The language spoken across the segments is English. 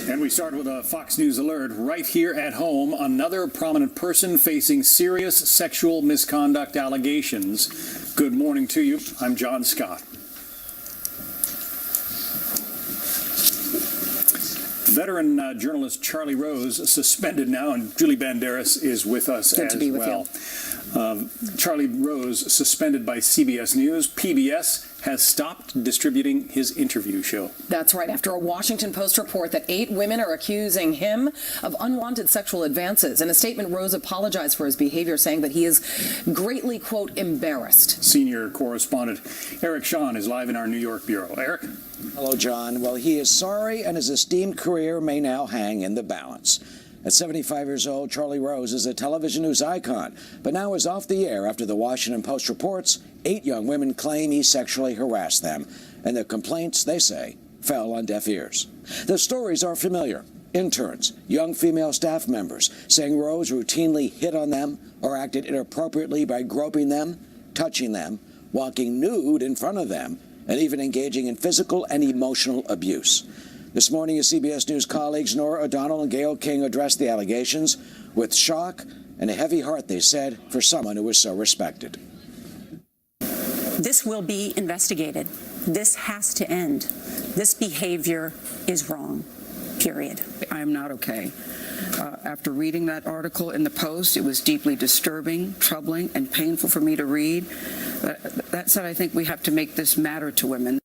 And we start with a Fox News alert right here at home. Another prominent person facing serious sexual misconduct allegations. Good morning to you. I'm John Scott. Veteran journalist Charlie Rose suspended now, and Julie Banderas is with us as well. Charlie Rose suspended by CBS News. PBS has stopped distributing his interview show. That's right, after a Washington Post report that 8 women are accusing him of unwanted sexual advances. In a statement, Rose apologized for his behavior, saying that he is greatly, quote, embarrassed. Senior correspondent Eric Shawn is live in our New York bureau. Eric? Hello, John. Well, he is sorry, and his esteemed career may now hang in the balance. At 75 years old, Charlie Rose is a television news icon, but now is off the air after the Washington Post reports 8 young women claim he sexually harassed them, and the complaints, they say, fell on deaf ears. The stories are familiar. Interns, young female staff members, saying Rose routinely hit on them or acted inappropriately by groping them, touching them, walking nude in front of them, and even engaging in physical and emotional abuse. This morning, as CBS News colleagues Norah O'Donnell and Gayle King addressed the allegations with shock and a heavy heart, they said, for someone who was so respected. This will be investigated. This has to end. This behavior is wrong, period. I am not okay. After reading that article in the Post, it was deeply disturbing, troubling, and painful for me to read. That said, I think we have to make this matter to women.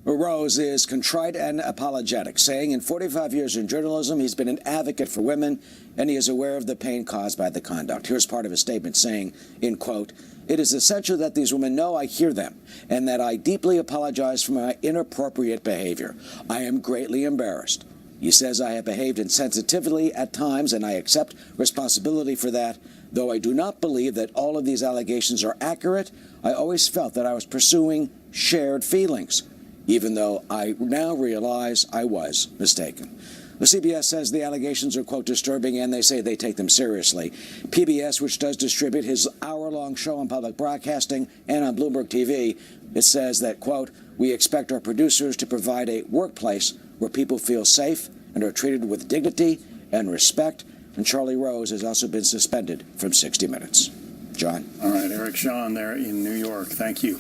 Rose is contrite and apologetic, saying in 45 years in journalism, he's been an advocate for women, and he is aware of the pain caused by the conduct. Here's part of his statement saying, in quote, "It is essential that these women know I hear them, and that I deeply apologize for my inappropriate behavior. I am greatly embarrassed." He says, "I have behaved insensitively at times, and I accept responsibility for that. Though I do not believe that all of these allegations are accurate, I always felt that I was pursuing shared feelings, even though I now realize I was mistaken." The CBS says the allegations are, quote, disturbing, and they say they take them seriously. PBS, which does distribute his hour-long show on public broadcasting and on Bloomberg TV, it says that, quote, "We expect our producers to provide a workplace where people feel safe and are treated with dignity and respect." And Charlie Rose has also been suspended from 60 Minutes. John? All right, Eric Shawn there in New York. Thank you.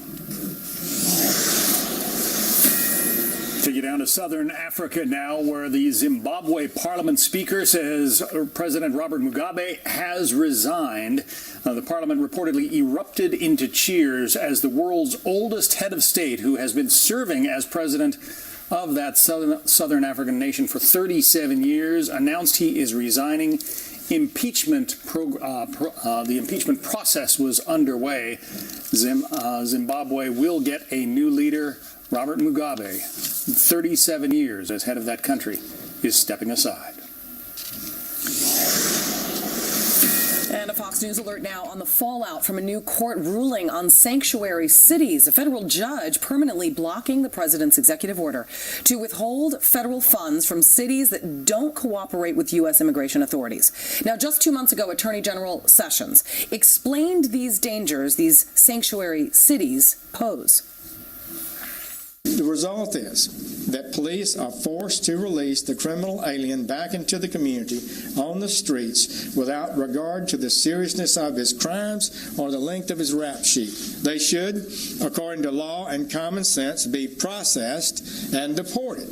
Take you down to southern Africa now, where the Zimbabwe parliament speaker says President Robert Mugabe has resigned. The parliament reportedly erupted into cheers as the world's oldest head of state, who has been serving as president of that southern African nation for 37 years, announced he is resigning. The impeachment process was underway. Zimbabwe will get a new leader. Robert Mugabe, 37 years as head of that country, is stepping aside. And a Fox News alert now on the fallout from a new court ruling on sanctuary cities. A federal judge permanently blocking the president's executive order to withhold federal funds from cities that don't cooperate with U.S. immigration authorities. Now, just 2 months ago, Attorney General Sessions explained these dangers these sanctuary cities pose. The result is that police are forced to release the criminal alien back into the community on the streets without regard to the seriousness of his crimes or the length of his rap sheet. They should, according to law and common sense, be processed and deported.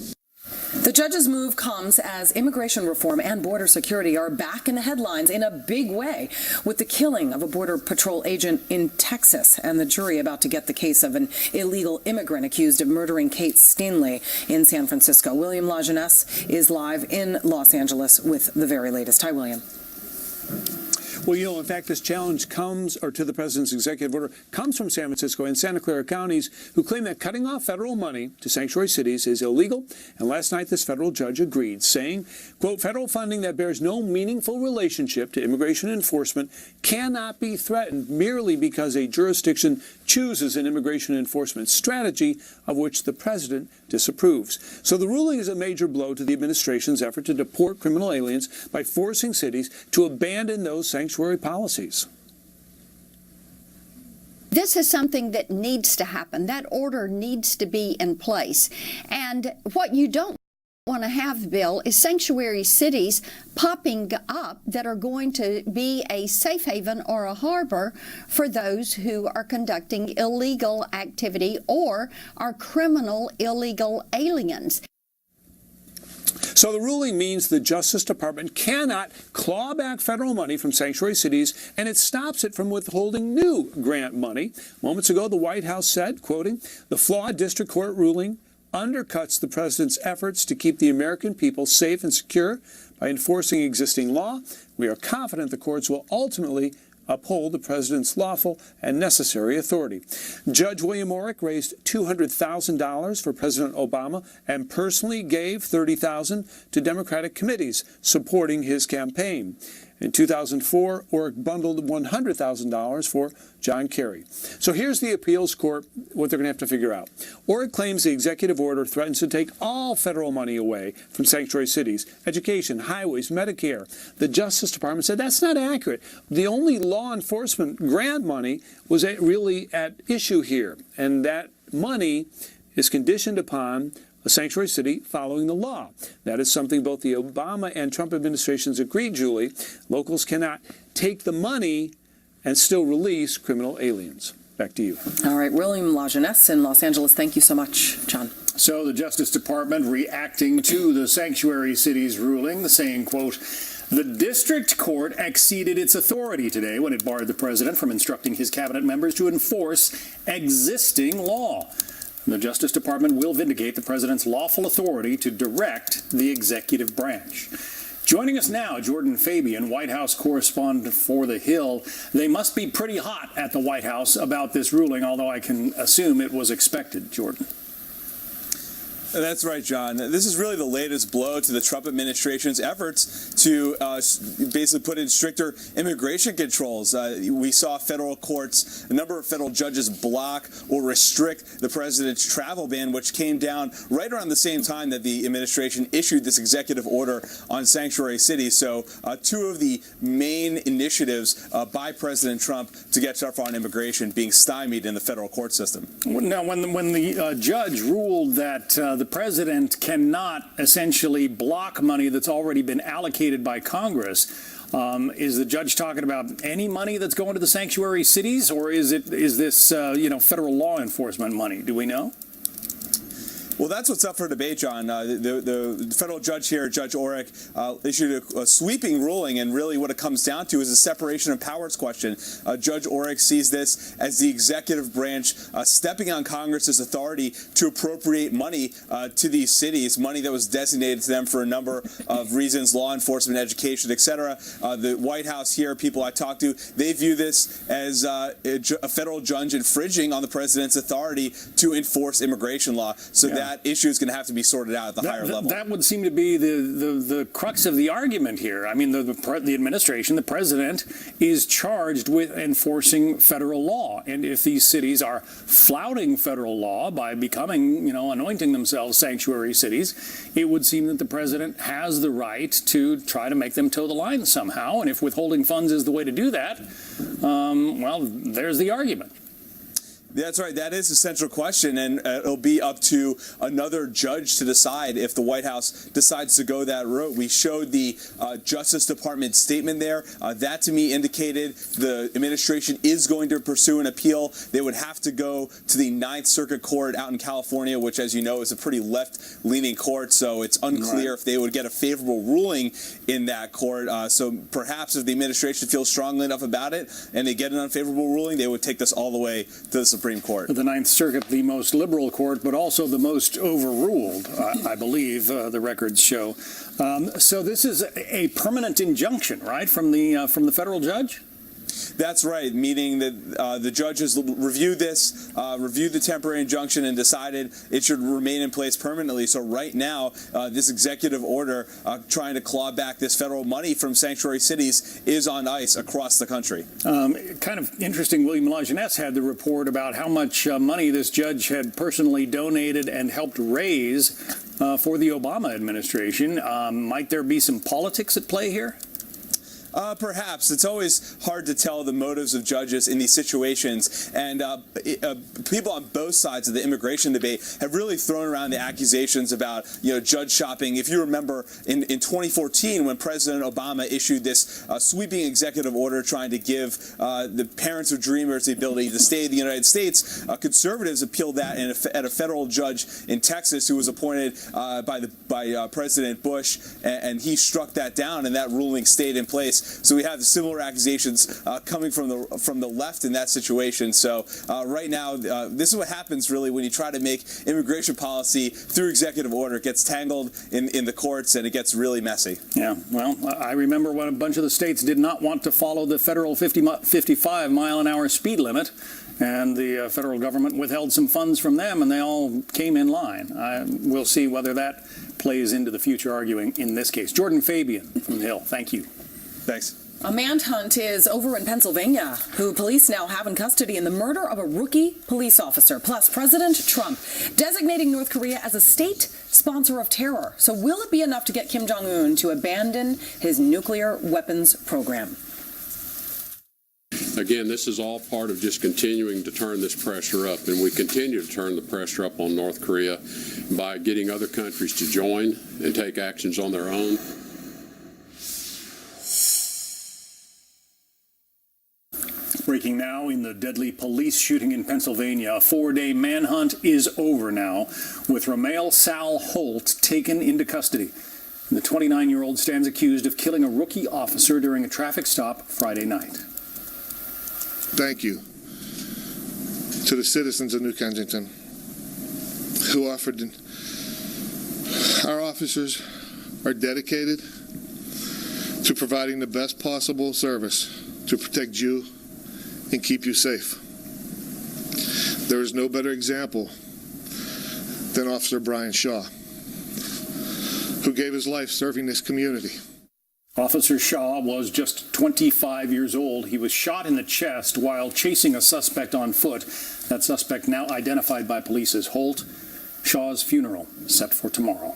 The judge's move comes as immigration reform and border security are back in the headlines in a big way, with the killing of a Border Patrol agent in Texas and the jury about to get the case of an illegal immigrant accused of murdering Kate Steenley in San Francisco. William Lajeunesse is live in Los Angeles with the very latest. Hi, William. Well, you know, in fact, this challenge to the president's executive order comes from San Francisco and Santa Clara counties, who claim that cutting off federal money to sanctuary cities is illegal. And last night, this federal judge agreed, saying, quote, "Federal funding that bears no meaningful relationship to immigration enforcement cannot be threatened merely because a jurisdiction chooses an immigration enforcement strategy of which the president disapproves." So the ruling is a major blow to the administration's effort to deport criminal aliens by forcing cities to abandon those sanctuary policies. This is something that needs to happen. That order needs to be in place. And what you don't want to have, Bill, is sanctuary cities popping up that are going to be a safe haven or a harbor for those who are conducting illegal activity or are criminal illegal aliens. So the ruling means the Justice Department cannot claw back federal money from sanctuary cities, and it stops it from withholding new grant money. Moments ago, the White House said, quoting, "The flawed district court ruling undercuts the president's efforts to keep the American people safe and secure by enforcing existing law. We are confident the courts will ultimately uphold the president's lawful and necessary authority." Judge William Orrick raised $200,000 for President Obama and personally gave $30,000 to Democratic committees supporting his campaign. In 2004, Orrick bundled $100,000 for John Kerry. So here's the appeals court, what they're going to have to figure out. Orrick claims the executive order threatens to take all federal money away from sanctuary cities, education, highways, Medicare. The Justice Department said that's not accurate. The only law enforcement grant money was really at issue here, and that money is conditioned upon a sanctuary city following the law. That is something both the Obama and Trump administrations agreed, Julie. Locals cannot take the money and still release criminal aliens. Back to you. All right, William Lajeunesse in Los Angeles. Thank you so much, John. So the Justice Department reacting to the sanctuary cities ruling, saying, quote, "The district court exceeded its authority today when it barred the president from instructing his cabinet members to enforce existing law. The Justice Department will vindicate the president's lawful authority to direct the executive branch." Joining us now, Jordan Fabian, White House correspondent for The Hill. They must be pretty hot at the White House about this ruling, although I can assume it was expected. Jordan. That's right, John. This is really the latest blow to the Trump administration's efforts to basically put in stricter immigration controls. We saw federal courts, a number of federal judges block or restrict the president's travel ban, which came down right around the same time that the administration issued this executive order on sanctuary cities. So two of the main initiatives by President Trump to get tougher on immigration being stymied in the federal court system. Now, when the judge ruled that the president cannot essentially block money that's already been allocated by Congress, is the judge talking about any money that's going to the sanctuary cities, or is this federal law enforcement money? Do we know? Well, that's what's up for debate, John. The federal judge here, Judge Orrick, issued a sweeping ruling, and really what it comes down to is a separation of powers question. Judge Orrick sees this as the executive branch stepping on Congress's authority to appropriate money to these cities, money that was designated to them for a number of reasons, law enforcement, education, etc. The White House here, people I talked to, they view this as a federal judge infringing on the president's authority to enforce immigration law. So that issue is going to have to be sorted out at the higher level. That would seem to be the crux of the argument here. I mean, the administration, the president, is charged with enforcing federal law. And if these cities are flouting federal law by becoming, anointing themselves sanctuary cities, it would seem that the president has the right to try to make them toe the line somehow. And if withholding funds is the way to do that, there's the argument. That's right. That is a central question, and it'll be up to another judge to decide if the White House decides to go that route. We showed the Justice Department statement there. That, to me, indicated the administration is going to pursue an appeal. They would have to go to the Ninth Circuit Court out in California, which, as you know, is a pretty left-leaning court, so it's unclear if they would get a favorable ruling in that court. So perhaps if the administration feels strongly enough about it and they get an unfavorable ruling, they would take this all the way to the Supreme Court. The Ninth Circuit, the most liberal court, but also the most overruled, I believe the records show. So this is a permanent injunction, right, from the federal judge? That's right, meaning that the judges reviewed this, reviewed the temporary injunction, and decided it should remain in place permanently. So right now, this executive order trying to claw back this federal money from sanctuary cities is on ice across the country. Kind of interesting, William Lajeunesse had the report about how much money this judge had personally donated and helped raise for the Obama administration. Might there be some politics at play here? Perhaps. It's always hard to tell the motives of judges in these situations, and people on both sides of the immigration debate have really thrown around the accusations about, judge shopping. If you remember, in 2014, when President Obama issued this sweeping executive order trying to give the parents of Dreamers the ability to stay in the United States, conservatives appealed that at a federal judge in Texas who was appointed by President Bush, and he struck that down, and that ruling stayed in place. So we have similar accusations coming from the left in that situation. So right now, this is what happens really when you try to make immigration policy through executive order. It gets tangled in the courts, and it gets really messy. Yeah, well, I remember when a bunch of the states did not want to follow the federal 55-mile-an-hour speed limit, and the federal government withheld some funds from them, and they all came in line. We'll see whether that plays into the future arguing in this case. Jordan Fabian from The Hill, thank you. Thanks. A manhunt is over in Pennsylvania, who police now have in custody in the murder of a rookie police officer. Plus, President Trump designating North Korea as a state sponsor of terror. So will it be enough to get Kim Jong-un to abandon his nuclear weapons program? Again, this is all part of just continuing to turn this pressure up, and we continue to turn the pressure up on North Korea by getting other countries to join and take actions on their own. Breaking now in the deadly police shooting in Pennsylvania. A 4-day manhunt is over now, with Ramel Sal Holt taken into custody. The 29-year-old stands accused of killing a rookie officer during a traffic stop Friday night. Thank you to the citizens of New Kensington who offered. Our officers are dedicated to providing the best possible service to protect you and keep you safe. There is no better example than Officer Brian Shaw, who gave his life serving this community. Officer Shaw was just 25 years old. He was shot in the chest while chasing a suspect on foot. That suspect now identified by police as Holt. Shaw's funeral set for tomorrow.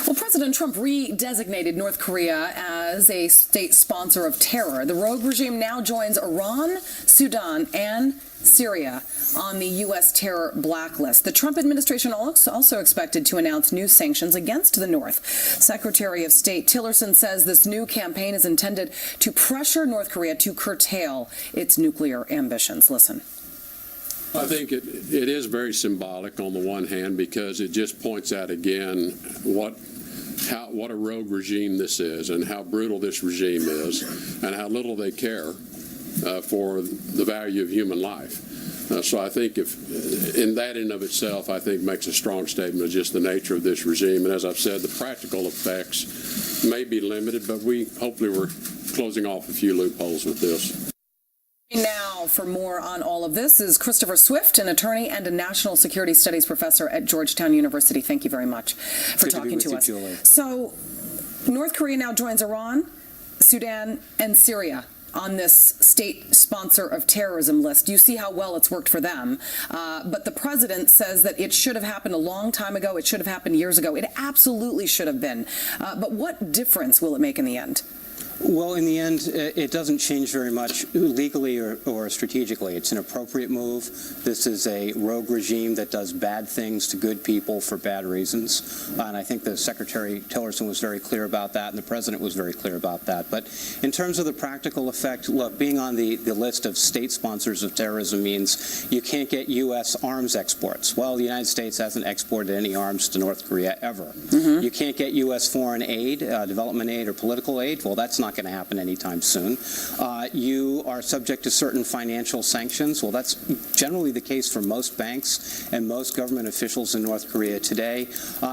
Well, President Trump redesignated North Korea as a state sponsor of terror. The rogue regime now joins Iran, Sudan, and Syria on the U.S. terror blacklist. The Trump administration also expected to announce new sanctions against the North. Secretary of State Tillerson says this new campaign is intended to pressure North Korea to curtail its nuclear ambitions. Listen. I think it is very symbolic on the one hand, because it just points out again what a rogue regime this is, and how brutal this regime is, and how little they care for the value of human life. So I think if in that in of itself, I think makes a strong statement of just the nature of this regime. And as I've said, the practical effects may be limited, but hopefully we're closing off a few loopholes with this. Now, for more on all of this is Christopher Swift, an attorney and a national security studies professor at Georgetown University. Thank you very much for talking to us. So, North Korea now joins Iran, Sudan, and Syria on this state sponsor of terrorism list. You see how well it's worked for them. But the president says that it should have happened a long time ago. It should have happened years ago. It absolutely should have been. But what difference will it make in the end? Well, in the end, it doesn't change very much legally or strategically. It's an appropriate move. This is a rogue regime that does bad things to good people for bad reasons. And I think the Secretary Tillerson was very clear about that, and the President was very clear about that. But in terms of the practical effect, look, being on the list of state sponsors of terrorism means you can't get U.S. arms exports. Well, the United States hasn't exported any arms to North Korea ever. Mm-hmm. You can't get U.S. foreign aid, development aid, or political aid. Well, that's not going to happen anytime soon. You are subject to certain financial sanctions. Well, that's generally the case for most banks and most government officials in North Korea today.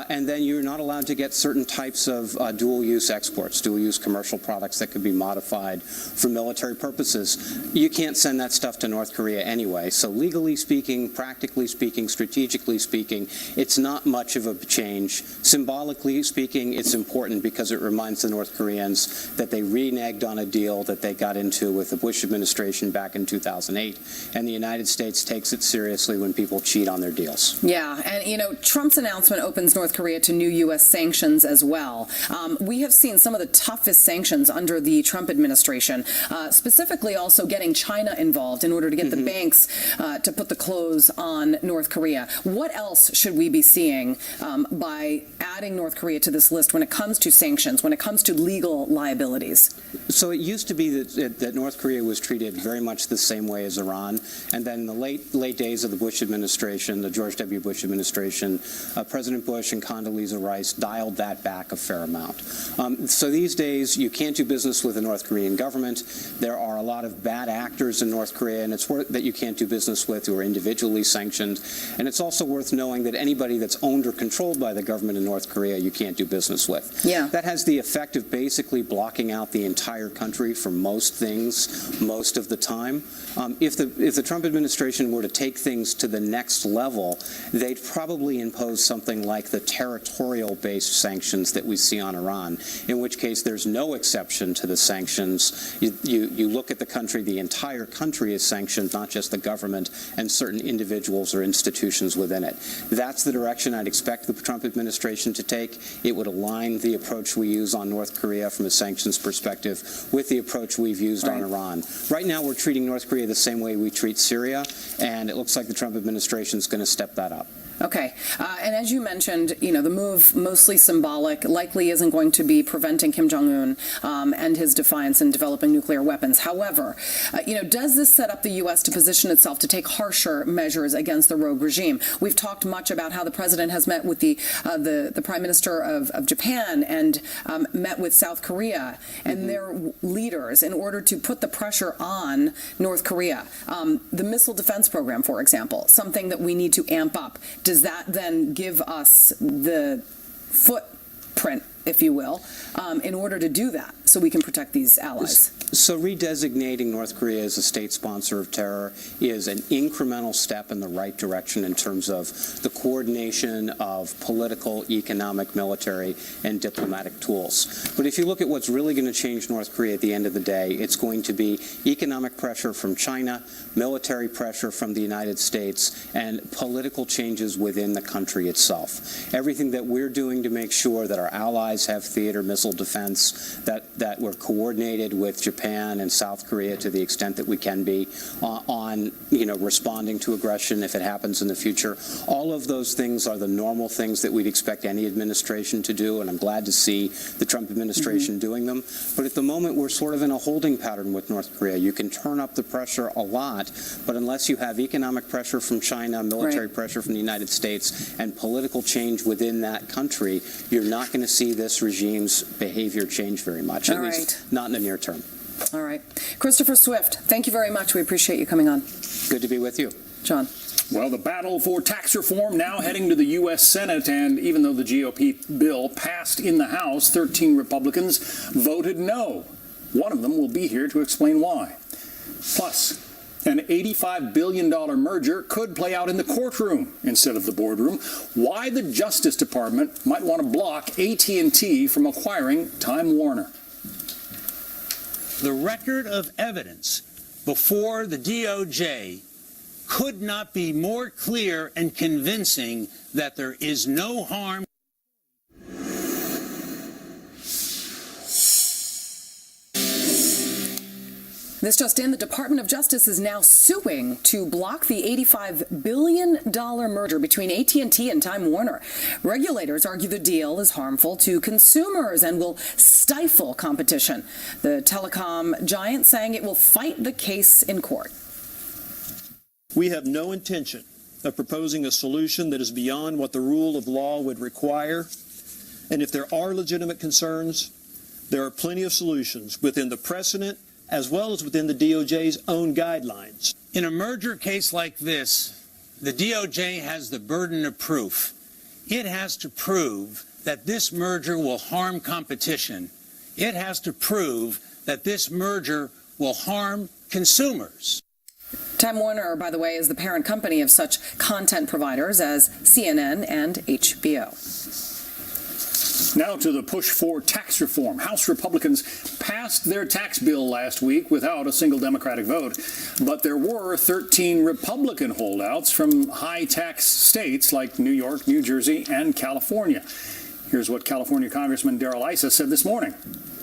And then you're not allowed to get certain types of dual-use exports, dual-use commercial products that could be modified for military purposes. You can't send that stuff to North Korea anyway. So legally speaking, practically speaking, strategically speaking, it's not much of a change. Symbolically speaking, it's important because it reminds the North Koreans that they reneged on a deal that they got into with the Bush administration back in 2008, and the United States takes it seriously when people cheat on their deals. Yeah, and Trump's announcement opens North Korea to new U.S. sanctions as well. We have seen some of the toughest sanctions under the Trump administration, specifically also getting China involved in order to get the banks to put the close on North Korea. What else should we be seeing by adding North Korea to this list when it comes to sanctions, when it comes to legal liabilities? So it used to be that North Korea was treated very much the same way as Iran, and then in the late days of the Bush administration, the George W. Bush administration, President Bush and Condoleezza Rice dialed that back a fair amount. So these days, you can't do business with the North Korean government. There are a lot of bad actors in North Korea, and it's worth that you can't do business with who are individually sanctioned. And it's also worth knowing that anybody that's owned or controlled by the government in North Korea, you can't do business with. Yeah. That has the effect of basically blocking out the entire country from most things, most of the time. If the Trump administration were to take things to the next level, they'd probably impose something like the territorial-based sanctions that we see on Iran, in which case there's no exception to the sanctions. You look at the country, the entire country is sanctioned, not just the government and certain individuals or institutions within it. That's the direction I'd expect the Trump administration to take. It would align the approach we use on North Korea from a sanctions perspective with the approach we've used on Iran. Right now, we're treating North Korea the same way we treat Syria, and it looks like the Trump administration is going to step that up. Okay. And as you mentioned, the move, mostly symbolic, likely isn't going to be preventing Kim Jong-un and his defiance in developing nuclear weapons. However, does this set up the U.S. to position itself to take harsher measures against the rogue regime? We've talked much about how the president has met with the prime minister of Japan and met with South Korea and their leaders in order to put the pressure on North Korea. The missile defense program, for example, something that we need to amp up. Does that then give us the footprint, if you will, in order to do that so we can protect these allies? So redesignating North Korea as a state sponsor of terror is an incremental step in the right direction in terms of the coordination of political, economic, military, and diplomatic tools. But if you look at what's really going to change North Korea at the end of the day, it's going to be economic pressure from China, military pressure from the United States, and political changes within the country itself. Everything that we're doing to make sure that our allies have theater missile defense, that we're coordinated with Japan and South Korea to the extent that we can be on responding to aggression if it happens in the future. All of those things are the normal things that we'd expect any administration to do, and I'm glad to see the Trump administration doing them. But at the moment, we're sort of in a holding pattern with North Korea. You can turn up the pressure a lot, but unless you have economic pressure from China, military pressure from the United States, and political change within that country, you're not going to see this regime's behavior change very much, at least not in the near term. All right. Christopher Swift, thank you very much. We appreciate you coming on. Good to be with you. John. Well, the battle for tax reform now heading to the U.S. Senate, and even though the GOP bill passed in the House, 13 Republicans voted no. One of them will be here to explain why. Plus, an $85 billion merger could play out in the courtroom instead of the boardroom. Why the Justice Department might want to block AT&T from acquiring Time Warner. The record of evidence before the DOJ could not be more clear and convincing that there is no harm. This just in, the Department of Justice is now suing to block the $85 billion merger between AT&T and Time Warner. Regulators argue the deal is harmful to consumers and will stifle competition. The telecom giant saying it will fight the case in court. We have no intention of proposing a solution that is beyond what the rule of law would require. And if there are legitimate concerns, there are plenty of solutions within the precedent as well as within the DOJ's own guidelines. In a merger case like this, the DOJ has the burden of proof. It has to prove that this merger will harm competition. It has to prove that this merger will harm consumers. Time Warner, by the way, is the parent company of such content providers as CNN and HBO. Now to the push for tax reform. House Republicans passed their tax bill last week without a single Democratic vote, but there were 13 Republican holdouts from high-tax states like New York, New Jersey, and California. Here's what California Congressman Darrell Issa said this morning.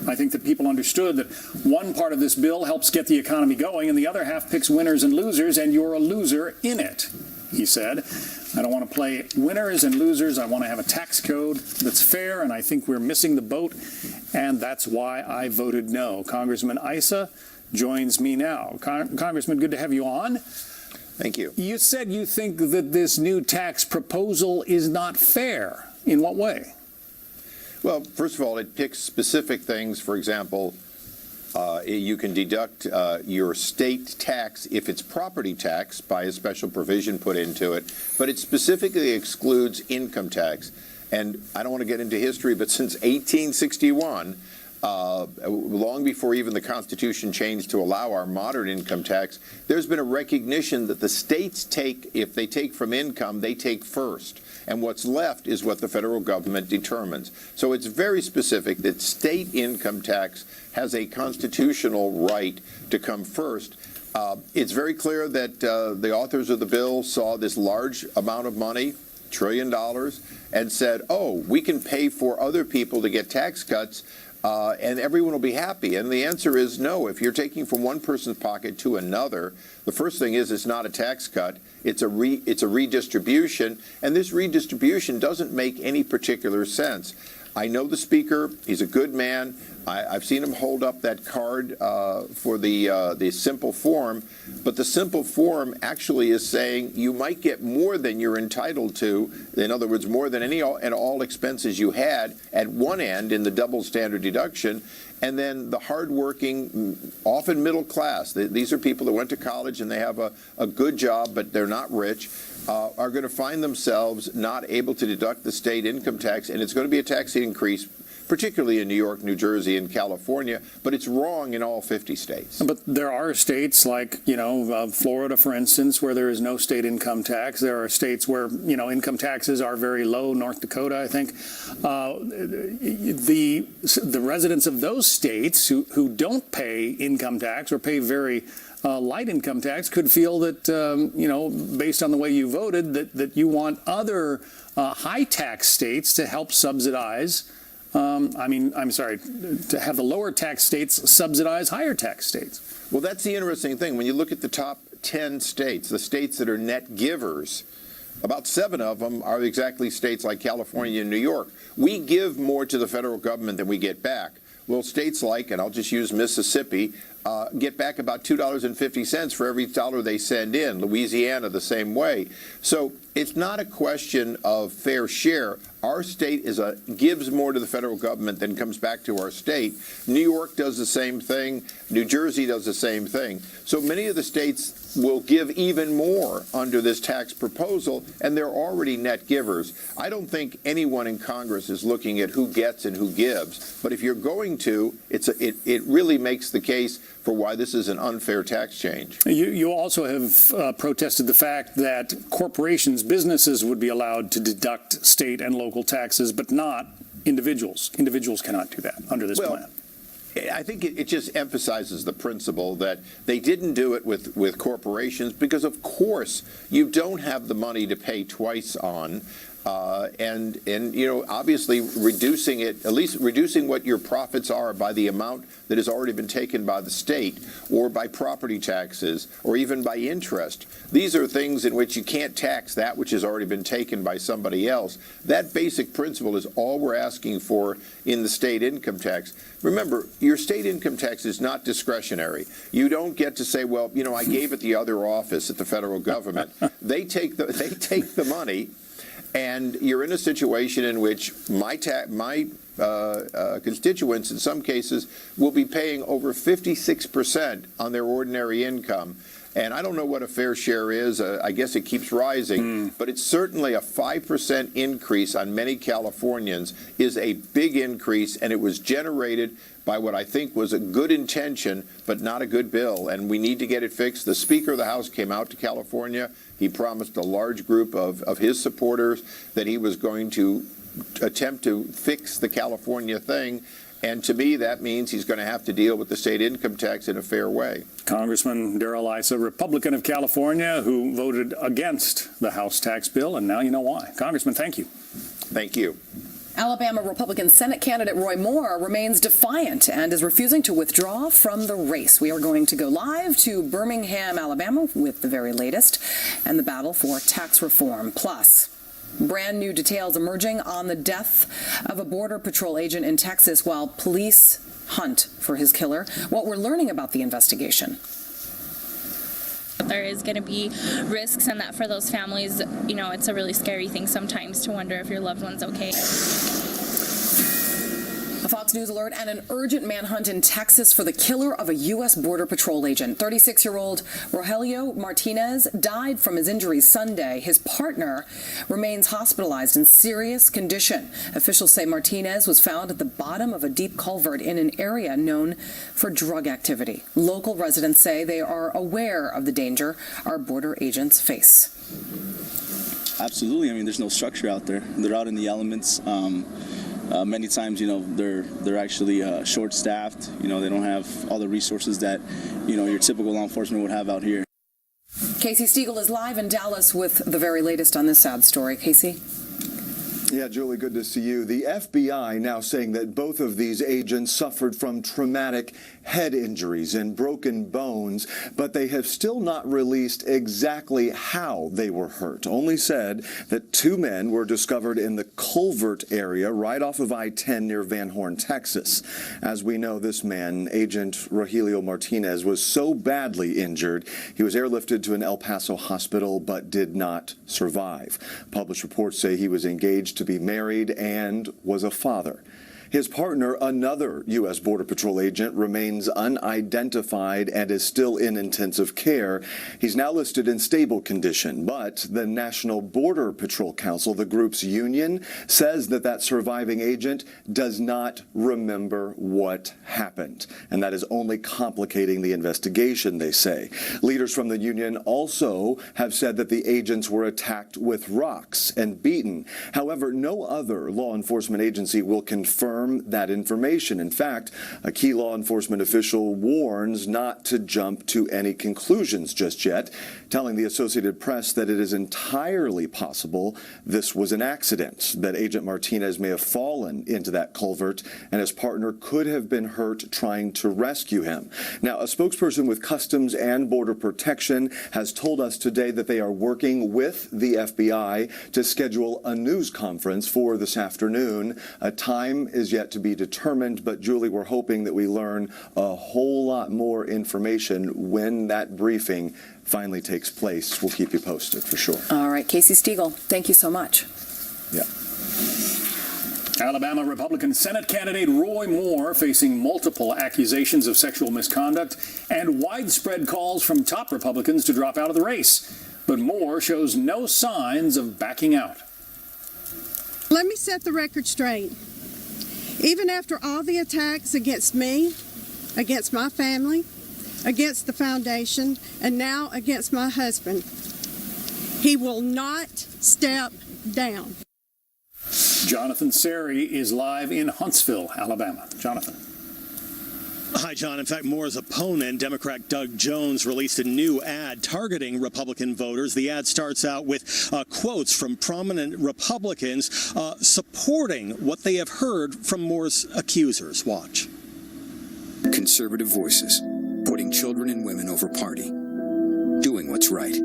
I think that people understood that one part of this bill helps get the economy going and the other half picks winners and losers, and you're a loser in it, he said. I don't want to play winners and losers. I want to have a tax code that's fair, and I think we're missing the boat, and that's why I voted no. Congressman Issa joins me now. Congressman, good to have you on. Thank you. You said you think that this new tax proposal is not fair. In what way? Well, first of all, it picks specific things. For example, you can deduct your state tax if it's property tax by a special provision put into it, but it specifically excludes income tax. And I don't want to get into history, but since 1861, long before even the Constitution changed to allow our modern income tax, there's been a recognition that the states take, if they take from income, they take first. And what's left is what the federal government determines. So it's very specific that state income tax has a constitutional right to come first. It's very clear that the authors of the bill saw this large amount of money, $1 trillion, and said, oh, we can pay for other people to get tax cuts, and everyone will be happy. And the answer is no. If you're taking from one person's pocket to another, the first thing is it's not a tax cut. It's a redistribution, and this redistribution doesn't make any particular sense. I know the Speaker. He's a good man. I've seen him hold up that card for the simple form, but the simple form actually is saying you might get more than you're entitled to. In other words, more than any and all expenses you had at one end in the double standard deduction, and then the hardworking, often middle class, these are people that went to college and they have a good job, but they're not rich, are going to find themselves not able to deduct the state income tax, and it's going to be a tax increase, particularly in New York, New Jersey, and California, but it's wrong in all 50 states. But there are states like, Florida, for instance, where there is no state income tax. There are states where, income taxes are very low, North Dakota, I think. The residents of those states who don't pay income tax or pay very light income tax could feel that, based on the way you voted, that you want other high tax states to help subsidize to have the lower tax states subsidize higher tax states. Well, that's the interesting thing. When you look at the top 10 states, the states that are net givers, about 7 of them are exactly states like California and New York. We give more to the federal government than we get back. Well, states like, and I'll just use Mississippi, get back about $2.50 for every dollar they send in. Louisiana, the same way. So it's not a question of fair share. Our state gives more to the federal government than comes back to our state. New York does the same thing. New Jersey does the same thing. So many of the states will give even more under this tax proposal, and they're already net givers. I don't think anyone in Congress is looking at who gets and who gives. But if you're going to, it really makes the case for why this is an unfair tax change. You also have protested the fact that corporations, businesses would be allowed to deduct state and local taxes, but not individuals. Individuals cannot do that under this plan. I think it just emphasizes the principle that they didn't do it with corporations because, of course, you don't have the money to pay twice on. And obviously reducing it, at least reducing what your profits are by the amount that has already been taken by the state or by property taxes or even by interest. These are things in which you can't tax that which has already been taken by somebody else. That basic principle is all we're asking for in the state income tax. Remember, your state income tax is not discretionary. You don't get to say, well, I gave it the other office at the federal government. They take the money. And you're in a situation in which my constituents, in some cases, will be paying over 56% on their ordinary income. And I don't know what a fair share is. I guess it keeps rising. But it's certainly a 5% increase on many Californians is a big increase, and it was generated by what I think was a good intention, but not a good bill. And we need to get it fixed. The Speaker of the House came out to California. He promised a large group of his supporters that he was going to attempt to fix the California thing. And to me, that means he's going to have to deal with the state income tax in a fair way. Congressman Darrell Issa, Republican of California, who voted against the House tax bill, and now you know why. Congressman, thank you. Thank you. Alabama Republican Senate candidate Roy Moore remains defiant and is refusing to withdraw from the race. We are going to go live to Birmingham, Alabama with the very latest and the battle for tax reform. Plus, brand new details emerging on the death of a Border Patrol agent in Texas while police hunt for his killer. What we're learning about the investigation. There is going to be risks, and that for those families, you know, it's a really scary thing sometimes to wonder if your loved one's okay. A Fox News alert and an urgent manhunt in Texas for the killer of a U.S. Border Patrol agent. 36-year-old Rogelio Martinez died from his injuries Sunday. His partner remains hospitalized in serious condition. Officials say Martinez was found at the bottom of a deep culvert in an area known for drug activity. Local residents say they are aware of the danger our border agents face. Absolutely. I mean, there's no structure out there. They're out in the elements. Many times, you know, they're actually short-staffed. You know, they don't have all the resources that, you know, your typical law enforcement would have out here. Casey Stiegel is live in Dallas with the very latest on this sad story. Casey? Yeah, Julie, good to see you. The FBI now saying that both of these agents suffered from traumatic head injuries and broken bones, but they have still not released exactly how they were hurt. Only said that two men were discovered in the culvert area right off of I-10 near Van Horn, Texas. As we know, this man, Agent Rogelio Martinez, was so badly injured, he was airlifted to an El Paso hospital but did not survive. Published reports say he was engaged to be married and was a father. His partner, another U.S. Border Patrol agent, remains unidentified and is still in intensive care. He's now listed in stable condition, but the National Border Patrol Council, the group's union, says that that surviving agent does not remember what happened, and that is only complicating the investigation, they say. Leaders from the union also have said that the agents were attacked with rocks and beaten. However, no other law enforcement agency will confirm that information. In fact, a key law enforcement official warns not to jump to any conclusions just yet, telling the Associated Press that it is entirely possible this was an accident, that Agent Martinez may have fallen into that culvert and his partner could have been hurt trying to rescue him. Now, a spokesperson with Customs and Border Protection has told us today that they are working with the FBI to schedule a news conference for this afternoon. A time is yet to be determined, but Julie, we're hoping that we learn a whole lot more information when that briefing finally takes place. We'll keep you posted for sure. All right, Casey Stiegel, thank you so much. Yeah. Alabama Republican Senate candidate Roy Moore facing multiple accusations of sexual misconduct and widespread calls from top Republicans to drop out of the race. But Moore shows no signs of backing out. Let me set the record straight. Even after all the attacks against me, against my family, against the foundation, and now against my husband, he will not step down. Jonathan Seri is live in Huntsville, Alabama. Jonathan. Hi, John. In fact, Moore's opponent, Democrat Doug Jones, released a new ad targeting Republican voters. The ad starts out with quotes from prominent Republicans supporting what they have heard from Moore's accusers. Watch. Conservative voices, putting children and women over party, doing what's right.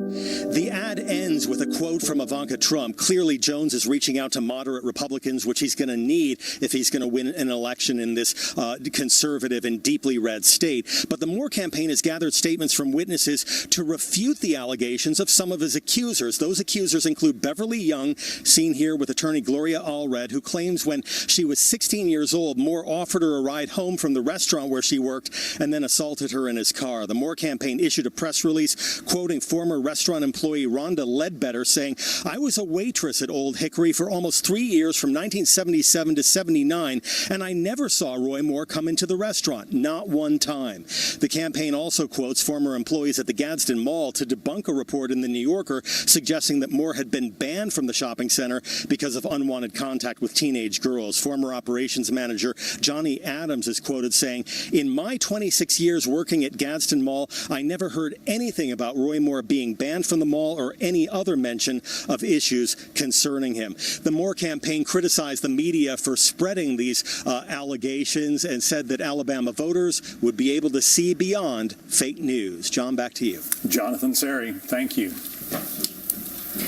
The ad ends with a quote from Ivanka Trump. Clearly, Jones is reaching out to moderate Republicans, which he's going to need if he's going to win an election in this conservative and deeply red state. But the Moore campaign has gathered statements from witnesses to refute the allegations of some of his accusers. Those accusers include Beverly Young, seen here with attorney Gloria Allred, who claims when she was 16 years old, Moore offered her a ride home from the restaurant where she worked and then assaulted her in his car. The Moore campaign issued a press release quoting former restaurant employee Rhonda Ledbetter, saying, "I was a waitress at Old Hickory for almost 3 years from 1977 to 79, and I never saw Roy Moore come into the restaurant, not one time." The campaign also quotes former employees at the Gadsden Mall to debunk a report in the New Yorker suggesting that Moore had been banned from the shopping center because of unwanted contact with teenage girls. Former operations manager Johnny Adams is quoted saying, "In my 26 years working at Gadsden Mall, I never heard anything about Roy Moore being banned from the mall or any other mention of issues concerning him." The Moore campaign criticized the media for spreading these allegations and said that Alabama voters would be able to see beyond fake news. John, back to you. Jonathan Seri, thank you.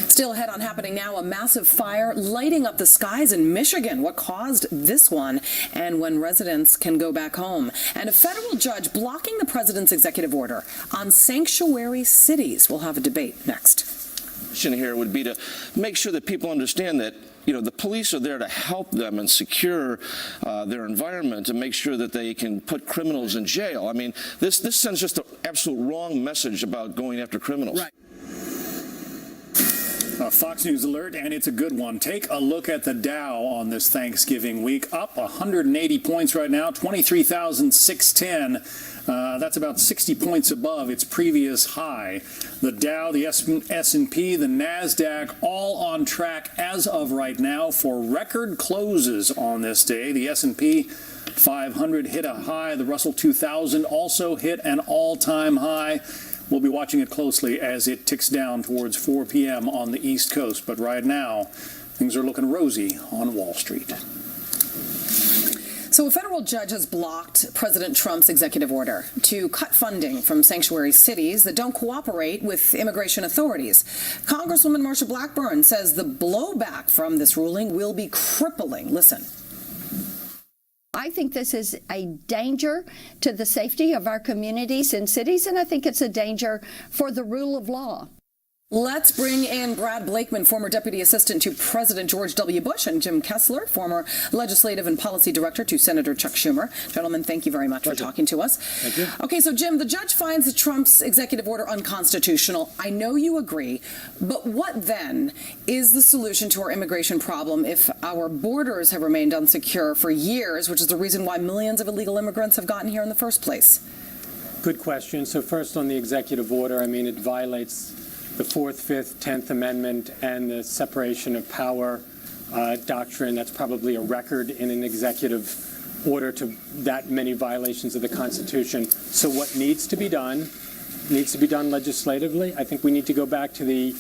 Still ahead on Happening Now, a massive fire lighting up the skies in Michigan. What caused this one, and when residents can go back home? And a federal judge blocking the president's executive order on sanctuary cities. We'll have a debate next. Here would be to make sure that people understand that the police are there to help them and secure their environment and make sure that they can put criminals in jail. I mean, this sends just an absolute wrong message about going after criminals. Right. Fox News alert, and it's a good one. Take a look at the Dow on this Thanksgiving week. Up 180 points right now, 23,610. That's about 60 points above its previous high. The Dow, the S&P, the NASDAQ, all on track as of right now for record closes on this day. The S&P 500 hit a high. The Russell 2000 also hit an all-time high. We'll be watching it closely as it ticks down towards 4 p.m. on the East Coast. But right now, things are looking rosy on Wall Street. So a federal judge has blocked President Trump's executive order to cut funding from sanctuary cities that don't cooperate with immigration authorities. Congresswoman Marsha Blackburn says the blowback from this ruling will be crippling. Listen. I think this is a danger to the safety of our communities and cities, and I think it's a danger for the rule of law. Let's bring in Brad Blakeman, former Deputy Assistant to President George W. Bush, and Jim Kessler, former Legislative and Policy Director to Senator Chuck Schumer. Gentlemen, thank you very much for talking to us. Thank you. Okay, so Jim, the judge finds Trump's executive order unconstitutional. I know you agree, but what then is the solution to our immigration problem if our borders have remained unsecure for years, which is the reason why millions of illegal immigrants have gotten here in the first place? Good question. So first on the executive order, I mean, it violates the 4th, 5th, 10th Amendment and the separation of power doctrine. That's probably a record in an executive order to that many violations of the Constitution. So what needs to be done legislatively. I think we need to go back to the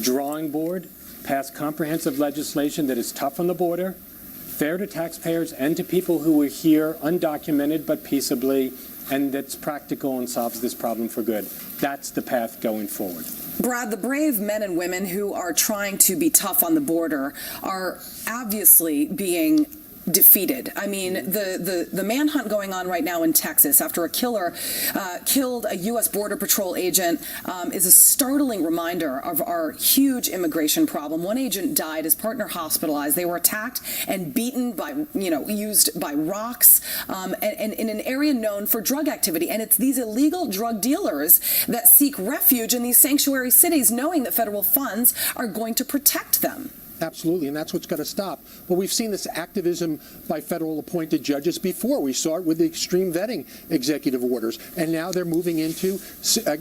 drawing board, pass comprehensive legislation that is tough on the border, fair to taxpayers and to people who are here undocumented but peaceably, and that's practical and solves this problem for good. That's the path going forward. Brad, the brave men and women who are trying to be tough on the border are obviously being defeated. I mean, the manhunt going on right now in Texas after a killer killed a U.S. Border Patrol agent is a startling reminder of our huge immigration problem. One agent died, his partner hospitalized. They were attacked and beaten by, used by rocks and in an area known for drug activity. And it's these illegal drug dealers that seek refuge in these sanctuary cities, knowing that federal funds are going to protect them. Absolutely, and that's what's got to stop. But we've seen this activism by federal appointed judges before. We saw it with the extreme vetting executive orders, and now they're moving into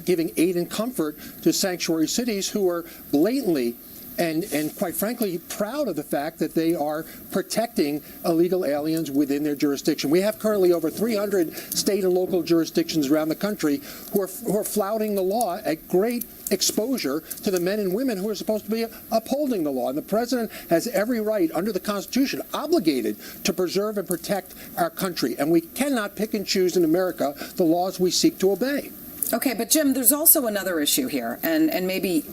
giving aid and comfort to sanctuary cities who are blatantly and quite frankly proud of the fact that they are protecting illegal aliens within their jurisdiction. We have currently over 300 state and local jurisdictions around the country who are flouting the law at great exposure to the men and women who are supposed to be upholding the law. And the president has every right under the Constitution obligated to preserve and protect our country. And we cannot pick and choose in America the laws we seek to obey. Okay, but Jim, there's also another issue here, and maybe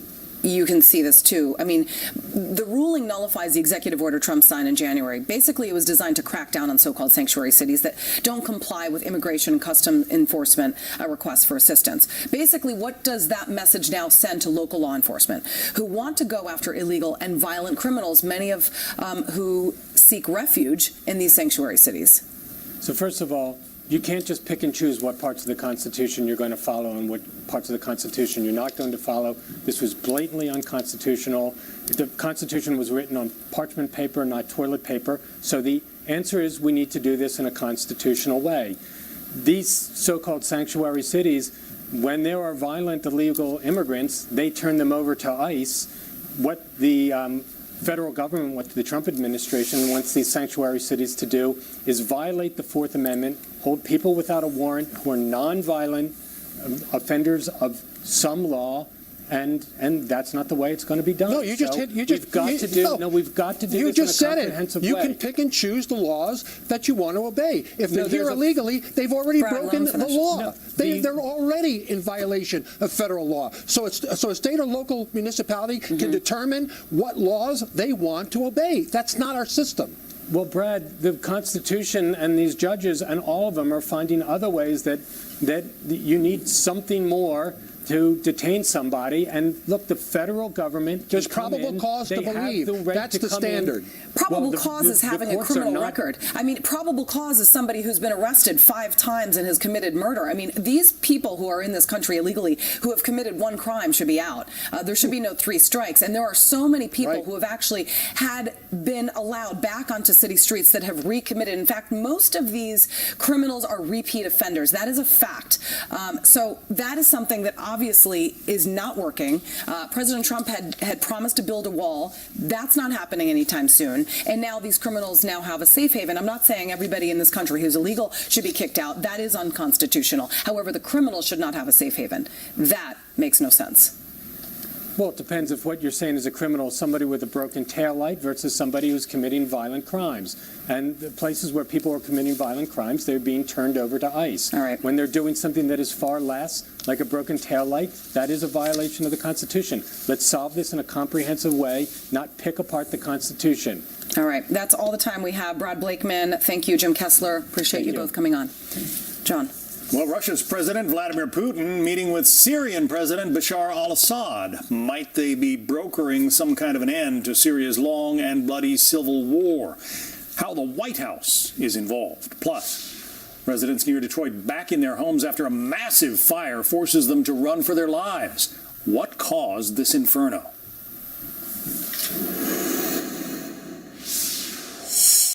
you can see this too. I mean, the ruling nullifies the executive order Trump signed in January. Basically, it was designed to crack down on so-called sanctuary cities that don't comply with immigration and custom enforcement requests for assistance. Basically, what does that message now send to local law enforcement who want to go after illegal and violent criminals, many of who seek refuge in these sanctuary cities? So first of all, you can't just pick and choose what parts of the Constitution you're going to follow and what parts of the Constitution you're not going to follow. This was blatantly unconstitutional. The Constitution was written on parchment paper, not toilet paper. So the answer is we need to do this in a constitutional way. These so-called sanctuary cities, when there are violent illegal immigrants, they turn them over to ICE. What the federal government, what the Trump administration wants these sanctuary cities to do is violate the Fourth Amendment, hold people without a warrant who are nonviolent offenders of some law, and that's not the way it's going to be done. No, we've got to do this in a comprehensive way. You can pick and choose the laws that you want to obey. If they're here illegally, they've already broken the law. No, they're already in violation of federal law. So a state or local municipality can determine what laws they want to obey. That's not our system. Well, Brad, the Constitution and these judges and all of them are finding other ways that you need something more to detain somebody. And look, the federal government, there's probable cause to believe. That's the standard. Probable cause is having a criminal record. I mean, probable cause is somebody who's been arrested 5 times and has committed murder. I mean, these people who are in this country illegally who have committed 1 crime should be out. There should be no 3 strikes. And there are so many people who have actually had been allowed back onto city streets that have recommitted. In fact, most of these criminals are repeat offenders. That is a fact. So that is something that obviously is not working. President Trump had promised to build a wall. That's not happening anytime soon. And now these criminals now have a safe haven. I'm not saying everybody in this country who's illegal should be kicked out. That is unconstitutional. However, the criminals should not have a safe haven. That makes no sense. Well, it depends if what you're saying is a criminal, somebody with a broken taillight versus somebody who's committing violent crimes. And the places where people are committing violent crimes, they're being turned over to ICE. All right. When they're doing something that is far less, like a broken taillight, that is a violation of the Constitution. Let's solve this in a comprehensive way, not pick apart the Constitution. All right. That's all the time we have. Brad Blakeman, thank you. Jim Kessler, appreciate you both coming on. John. Well, Russia's President Vladimir Putin meeting with Syrian President Bashar al-Assad. Might they be brokering some kind of an end to Syria's long and bloody civil war? How the White House is involved. Plus, residents near Detroit back in their homes after a massive fire forces them to run for their lives. What caused this inferno?